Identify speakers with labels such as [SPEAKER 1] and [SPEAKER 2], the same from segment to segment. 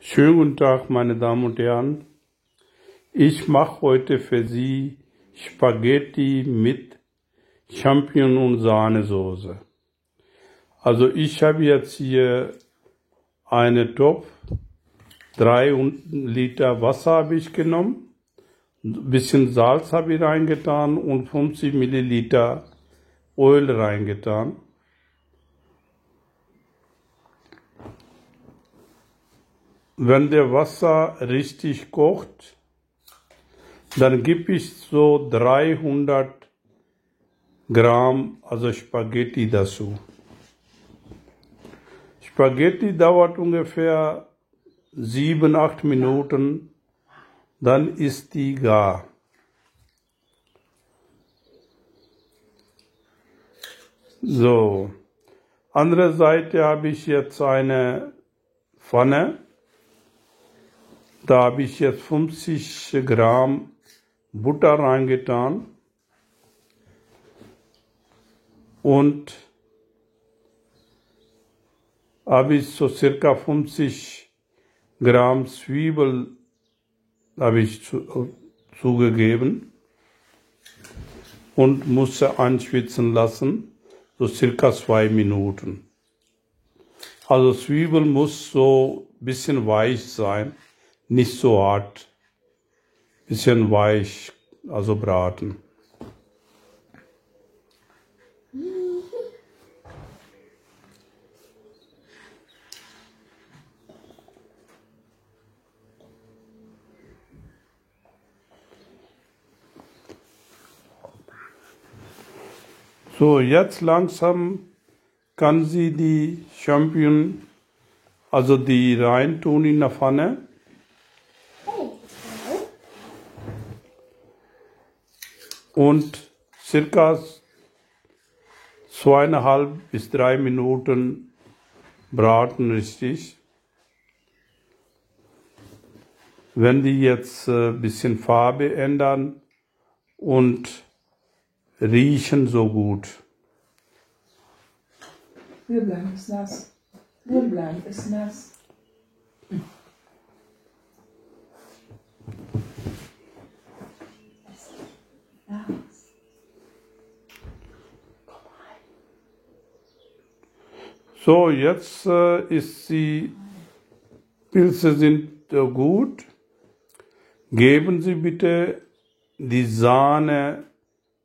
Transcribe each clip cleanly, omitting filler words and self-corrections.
[SPEAKER 1] Schönen guten Tag, meine Damen und Herren. Ich mache heute für Sie Spaghetti mit Champignon und Sahnesoße. Also ich habe jetzt hier einen Topf, 3 Liter Wasser habe ich genommen, ein bisschen Salz habe ich reingetan und 50 Milliliter Öl reingetan. Wenn der Wasser richtig kocht, dann gebe ich so 300 Gramm, also Spaghetti dazu. Spaghetti dauert ungefähr 7-8 Minuten, dann ist die gar. So, andere Seite habe ich jetzt eine Pfanne. Da habe ich jetzt 50 Gramm Butter reingetan und habe ich so circa 50 Gramm Zwiebel habe ich zugegeben und musste anschwitzen lassen, so circa 2 Minuten. Also Zwiebel muss so ein bisschen weich sein, nicht so hart, bisschen weich, also braten. So, jetzt langsam kann sie die Champignon, also die reintun in der Pfanne. Und circa 2,5 bis 3 Minuten braten richtig. Wenn die jetzt ein bisschen Farbe ändern und riechen so gut.
[SPEAKER 2] Wirbeln ist nass. Wirbeln ist nass.
[SPEAKER 1] So, jetzt ist die Pilze sind gut. Geben Sie bitte die Sahne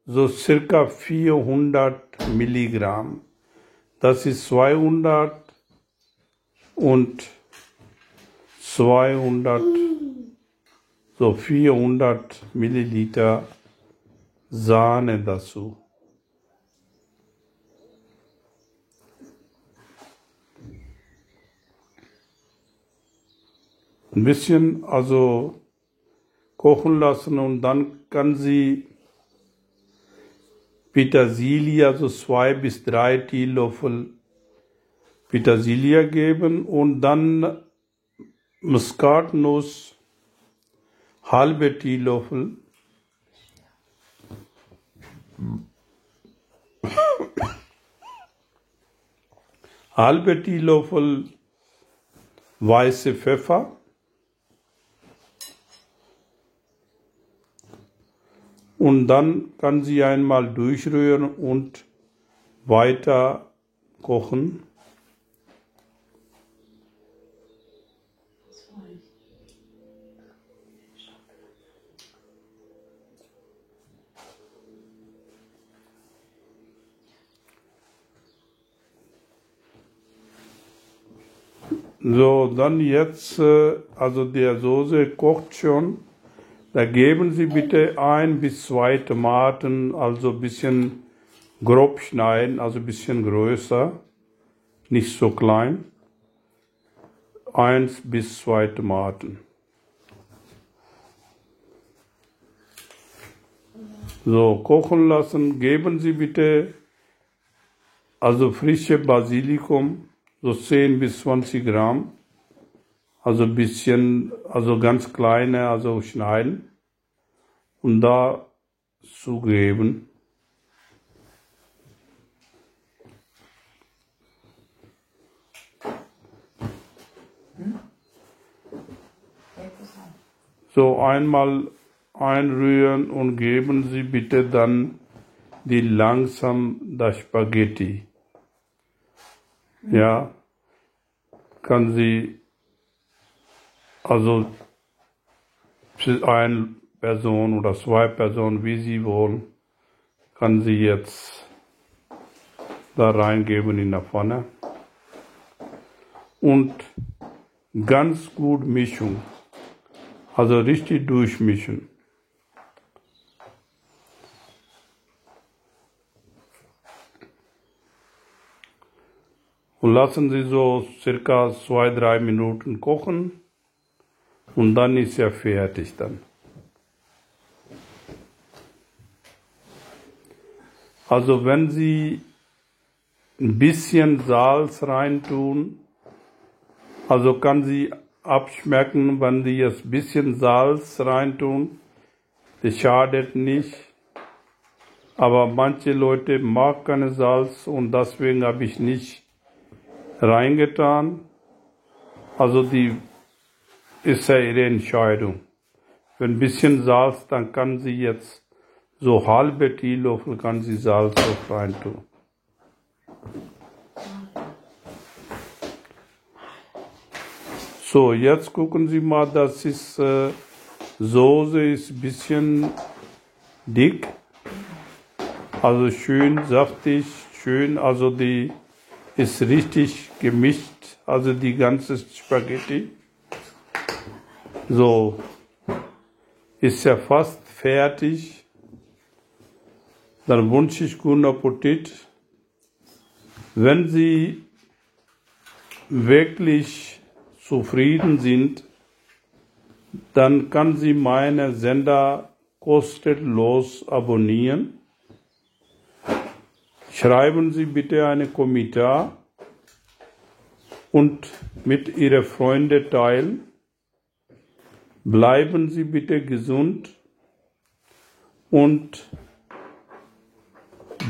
[SPEAKER 1] so circa 400 Milligramm. Das ist 200 und 200, so 400 Milliliter Sahne dazu. Ein bisschen also kochen lassen und dann kann sie Petersilie, also 2 bis 3 Teelöffel Petersilie geben und dann Muskatnuss, halbe Teelöffel. Halbe Teelöffel weiße Pfeffer. Und dann kann sie einmal durchrühren und weiter kochen. So, dann jetzt, also der Soße kocht schon. Da geben Sie bitte 1 bis 2 Tomaten, also ein bisschen grob schneiden, also ein bisschen größer, nicht so klein. 1 bis 2 Tomaten. So, kochen lassen. Geben Sie bitte also frische Basilikum, so 10 bis 20 Gramm. Also ein bisschen, also ganz kleine, also schneiden und da zugeben. So einmal einrühren und geben Sie bitte dann die langsam das Spaghetti. Ja, kann sie, also für eine Person oder zwei Personen, wie Sie wollen, kann sie jetzt da reingeben in der Pfanne. Und ganz gut mischen, also richtig durchmischen. Und lassen Sie so circa 2-3 Minuten kochen und dann ist er fertig dann. Also wenn Sie ein bisschen Salz reintun, also kann Sie abschmecken, wenn Sie jetzt ein bisschen Salz reintun, das schadet nicht. Aber manche Leute mag keine Salz und deswegen habe ich nicht reingetan. Also die ist ja Ihre Entscheidung. Wenn ein bisschen Salz, dann kann sie jetzt so halbe Teelöffel kann sie Salz auch reintun. So, jetzt gucken Sie mal, das ist Soße ist ein bisschen dick, also schön saftig, schön, also die ist richtig gemischt, also die ganze Spaghetti. So, ist ja fast fertig. Dann wünsche ich guten Appetit. Wenn Sie wirklich zufrieden sind, dann kann Sie meine Sender kostenlos abonnieren. Schreiben Sie bitte einen Kommentar und mit Ihren Freunden teilen. Bleiben Sie bitte gesund und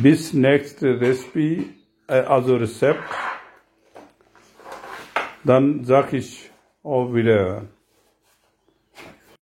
[SPEAKER 1] bis nächste Rezept. Dann sage ich auf Wiederhören.